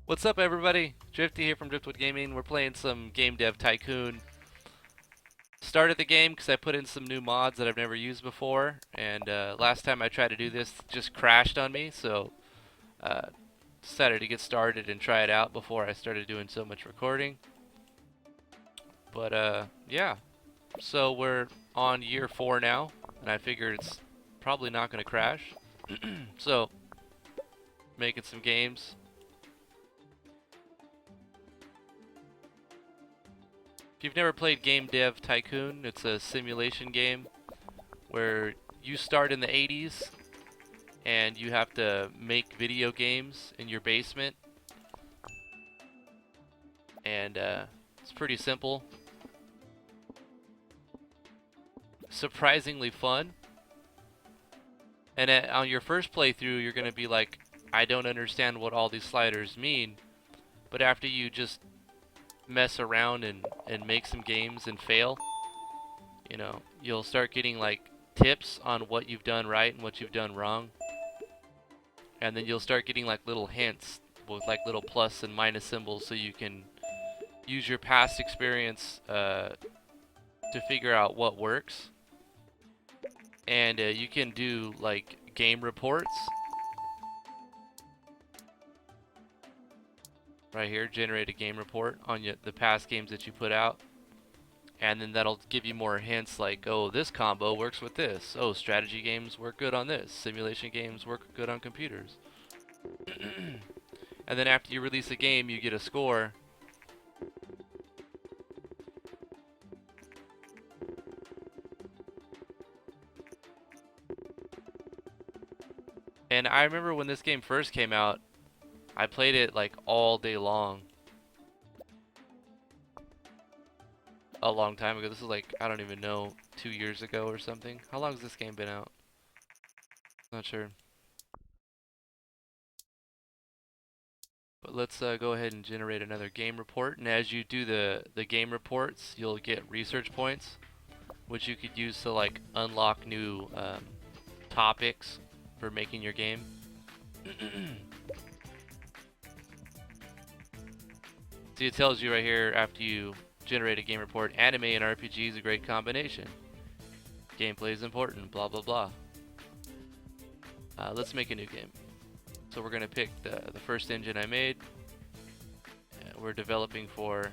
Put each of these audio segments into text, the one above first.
What's up, everybody? Drifty here from Driftwood Gaming. We're playing some Game Dev Tycoon. Started the game because I put in some new mods that I've never used before, and last time I tried to do this, it just crashed on me, so uh, decided to get started and try it out before I started doing so much recording. But yeah, so we're on year 4 now, and I figured it's probably not going to crash. So, making some games. If you've never played Game Dev Tycoon, it's a simulation game where you start in the 80s and you have to make video games in your basement. And it's pretty simple. Surprisingly fun. And on your first playthrough, you're going to be like, I don't understand what all these sliders mean. But after you just mess around and make some games and fail, you know, you'll start getting like tips on what you've done right and what you've done wrong. And then you'll start getting like little hints with like little plus and minus symbols so you can use your past experience to figure out what works. And you can do like game reports. Right here, generate a game report on the past games that you put out. And then that'll give you more hints like, oh, this combo works with this. Oh, strategy games work good on this. Simulation games work good on computers. And then after you release a game, you get a score. And I remember when this game first came out, I played it like all day long. A long time ago. This is like, I don't even know, 2 years ago or something. How long has this game been out? Not sure. But let's go ahead and generate another game report. And as you do the game reports, you'll get research points, which you could use to like unlock new topics for making your game. See, it tells you right here after you generate a game report, anime and RPG is a great combination. Gameplay is important, blah blah blah. Let's make a new game. So we're gonna pick the first engine I made. We're developing for,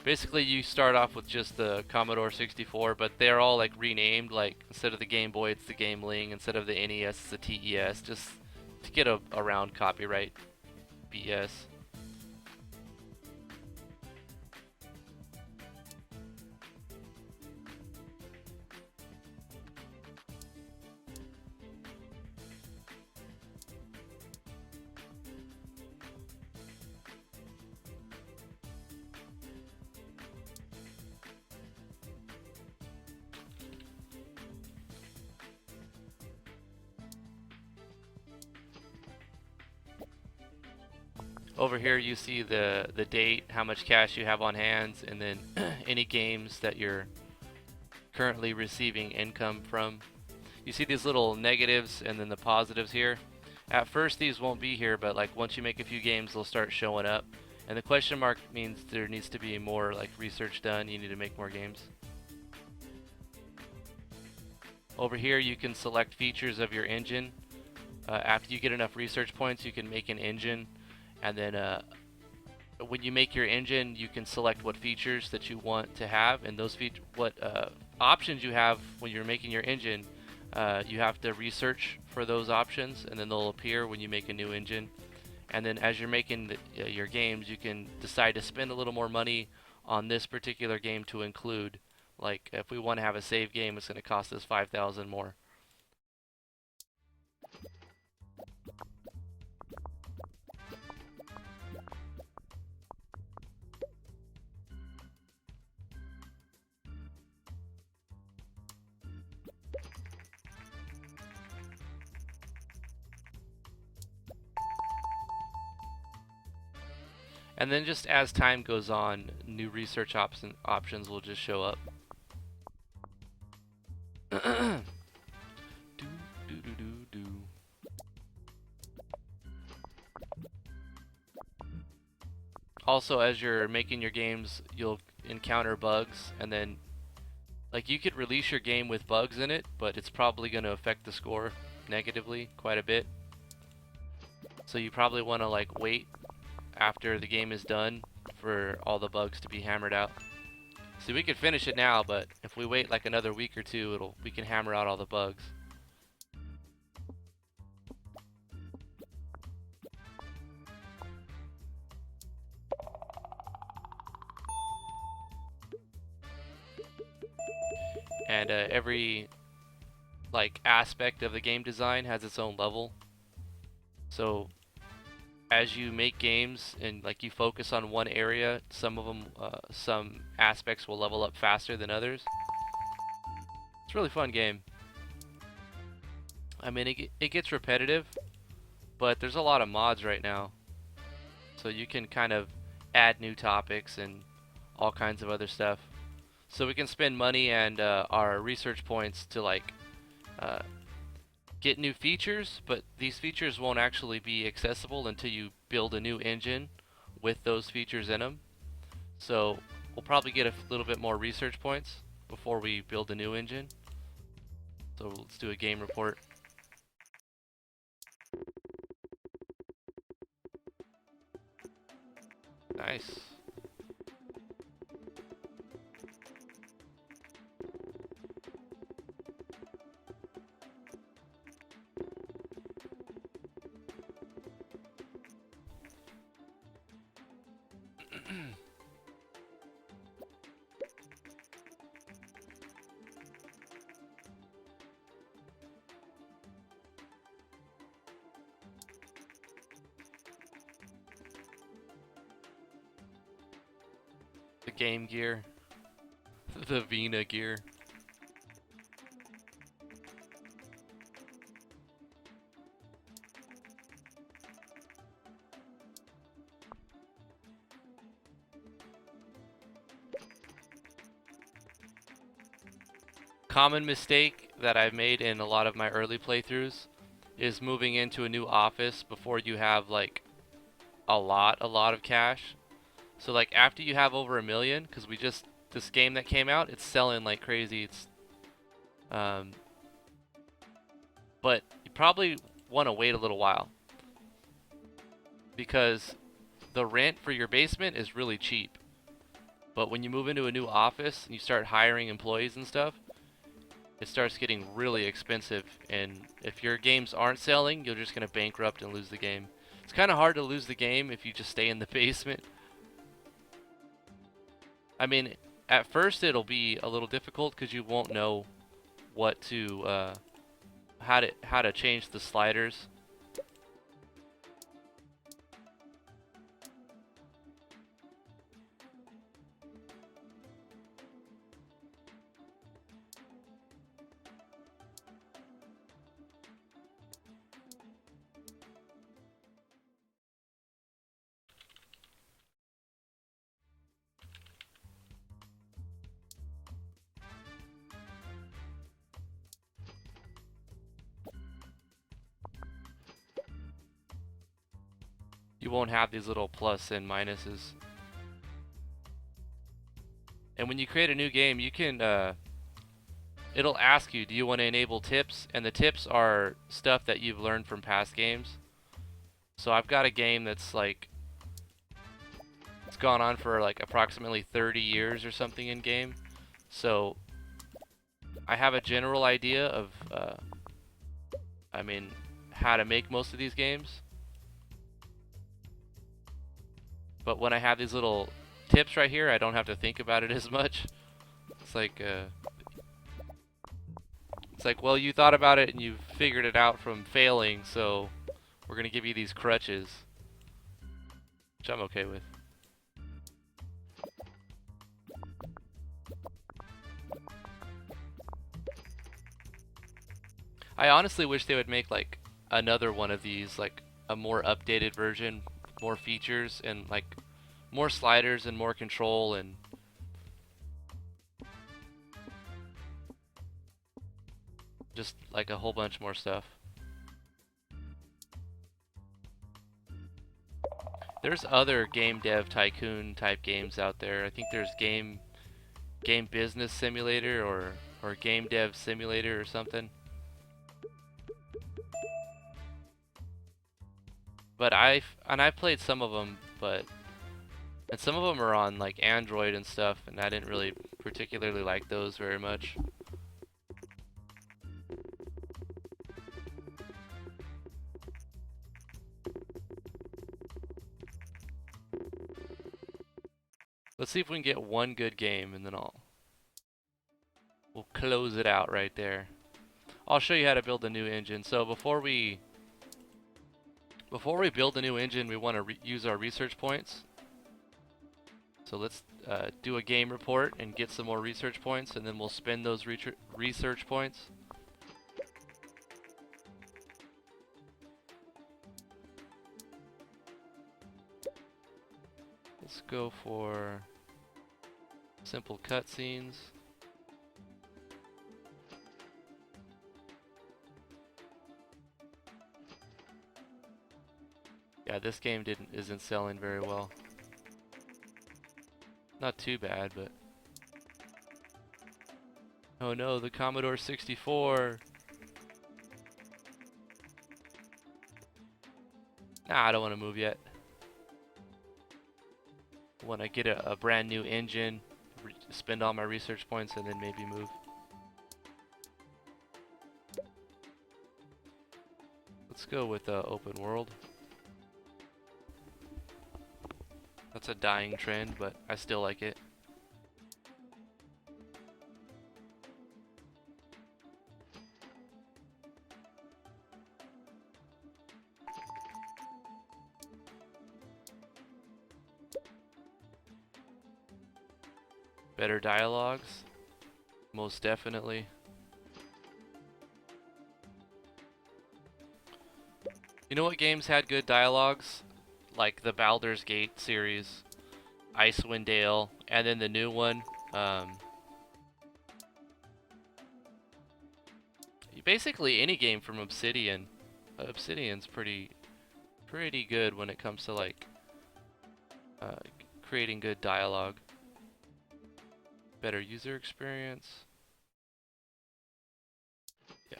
basically you start off with just the Commodore 64, but they're all like renamed. Like instead of the Game Boy, it's the Game Ling. Instead of the NES, it's the TES. Just to get around copyright BS. Over here you see the date, how much cash you have on hands, and then any games that you're currently receiving income from. You see these little negatives and then the positives here. At first these won't be here, but like once you make a few games they'll start showing up. And the question mark means there needs to be more like research done, you need to make more games. Over here you can select features of your engine. After you get enough research points you can make an engine. And then when you make your engine, you can select what features that you want to have, and those what options you have when you're making your engine. You have to research for those options, and then they'll appear when you make a new engine. And then as you're making your games, you can decide to spend a little more money on this particular game to include. Like if we want to have a save game, it's going to cost us 5,000 more. And then just as time goes on, new research options will just show up. do, do, do, do, do. also, as you're making your games, you'll encounter bugs, and then like you could release your game with bugs in it, but it's probably going to affect the score negatively quite a bit. So you probably want to like wait after the game is done for all the bugs to be hammered out. See, we could finish it now, but if we wait like another week or two, we can hammer out all the bugs. And every like aspect of the game design has its own level. So as you make games and like you focus on one area, some of them, some aspects will level up faster than others. It's a really fun game. I mean, it gets repetitive, but there's a lot of mods right now, so you can kind of add new topics and all kinds of other stuff. So we can spend money and our research points to like get new features, but these features won't actually be accessible until you build a new engine with those features in them. So we'll probably get a little bit more research points before we build a new engine. So let's do a game report. Nice. The game gear. The Vina gear. Common mistake that I've made in a lot of my early playthroughs is moving into a new office before you have like a lot of cash. So like after you have over 1 million, because this game that came out, it's selling like crazy. It's but you probably want to wait a little while because the rent for your basement is really cheap. But when you move into a new office and you start hiring employees and stuff, it starts getting really expensive, and if your games aren't selling, you're just going to bankrupt and lose the game. It's kind of hard to lose the game if you just stay in the basement. I mean, at first it'll be a little difficult because you won't know what to, how to change the sliders. You won't have these little plus and minuses. And when you create a new game, you can, it'll ask you, do you want to enable tips? And the tips are stuff that you've learned from past games. So I've got a game that's like, it's gone on for like approximately 30 years or something in game. So I have a general idea of, I mean, how to make most of these games. But when I have these little tips right here, I don't have to think about it as much. It's like, well, you thought about it and you figured it out from failing, so we're gonna give you these crutches, which I'm okay with. I honestly wish they would make like another one of these, like a more updated version, more features, and like more sliders and more control, and just like a whole bunch more stuff. There's other Game Dev Tycoon type games out there. I think there's Game Business Simulator or Game Dev Simulator or something. But I played some of them, and some of them are on like Android and stuff, and I didn't really particularly like those very much. Let's see if we can get one good game, and then we'll close it out right there. I'll show you how to build a new engine. So before we build a new engine, we want to use our research points. So let's do a game report and get some more research points, and then we'll spend those research points. Let's go for simple cutscenes. Yeah, this game isn't selling very well. Not too bad, but oh no, the Commodore 64. Nah, I don't want to move yet. Want to get a brand new engine, spend all my research points, and then maybe move. Let's go with open world. That's a dying trend, but I still like it. Better dialogues, most definitely. You know what games had good dialogues? Like the Baldur's Gate series, Icewind Dale, and then the new one. Basically any game from Obsidian. Obsidian's pretty good when it comes to like creating good dialogue. Better user experience. Yeah.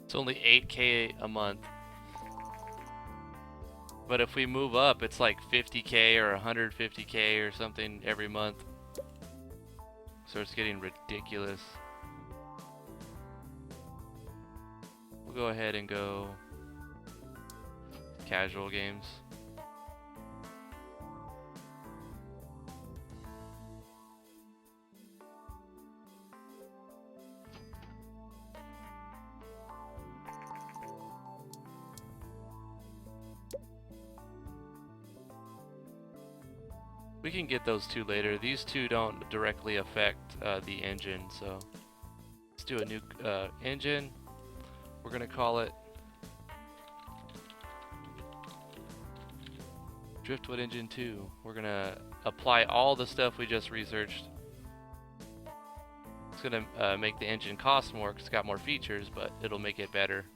It's only 8K a month. But if we move up, it's like 50K or 150K or something every month. So it's getting ridiculous. We'll go ahead and go casual games. We can get those two later. These two don't directly affect the engine, so let's do a new engine. We're gonna call it Driftwood Engine 2. We're gonna apply all the stuff we just researched. It's gonna make the engine cost more because it's got more features, but it'll make it better.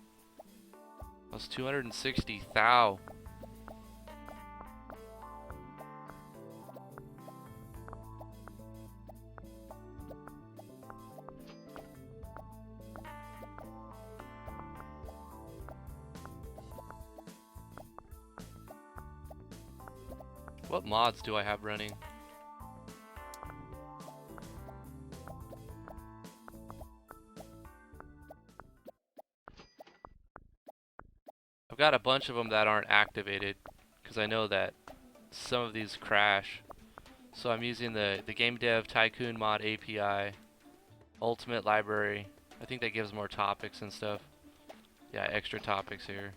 That's 260 thou. What mods do I have running? I've got a bunch of them that aren't activated because I know that some of these crash. So I'm using the Game Dev Tycoon mod API, Ultimate Library. I think that gives more topics and stuff. Yeah, extra topics here.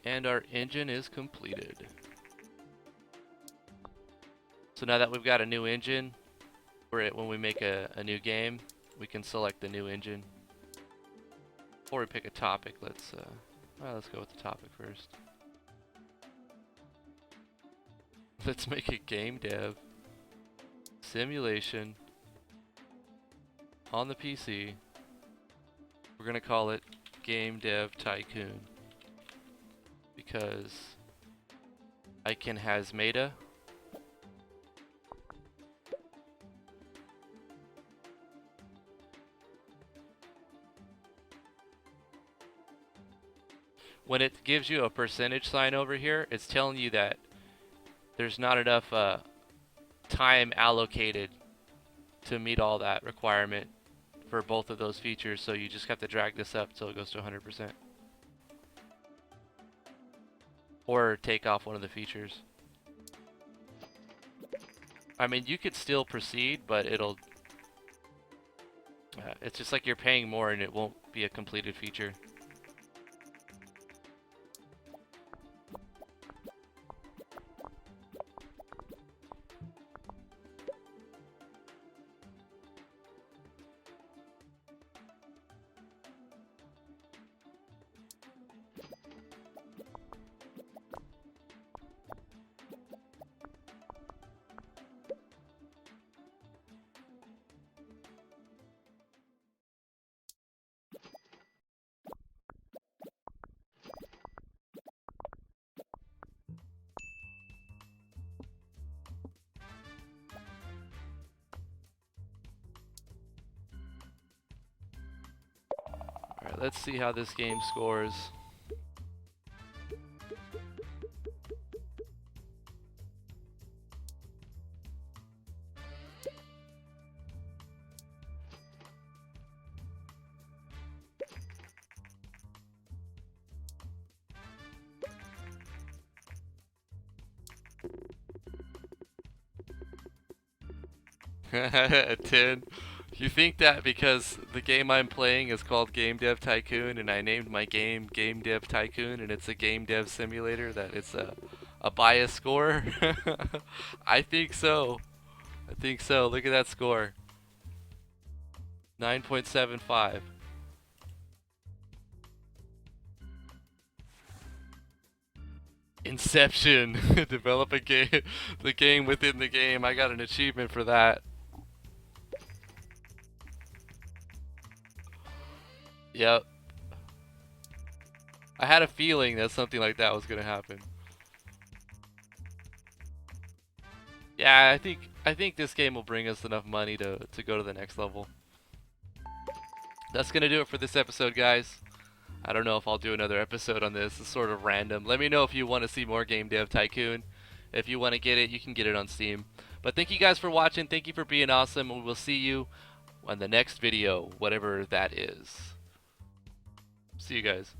And our engine is completed. So now that we've got a new engine, when we make a new game, we can select the new engine. Before we pick a topic, let's go with the topic first. Let's make a game dev simulation on the PC. We're gonna call it Game Dev Tycoon because Icon has meta. When it gives you a percentage sign over here, it's telling you that there's not enough time allocated to meet all that requirement for both of those features, so you just have to drag this up until it goes to 100%. Or take off one of the features. I mean, you could still proceed, but it'll... it's just like you're paying more and it won't be a completed feature. Alright, let's see how this game scores. A 10. You think that because the game I'm playing is called Game Dev Tycoon and I named my game Game Dev Tycoon and it's a game dev simulator that it's a bias score? I think so. I think so. Look at that score. 9.75. Inception. Develop a game, the game within the game. I got an achievement for that. Yep. I had a feeling that something like that was gonna happen. Yeah, I think this game will bring us enough money to go to the next level. That's gonna do it for this episode, guys. I don't know if I'll do another episode on this. It's sort of random. Let me know if you want to see more Game Dev Tycoon. If you want to get it, you can get it on Steam. But thank you guys for watching. Thank you for being awesome. And we'll see you on the next video, whatever that is. See you guys.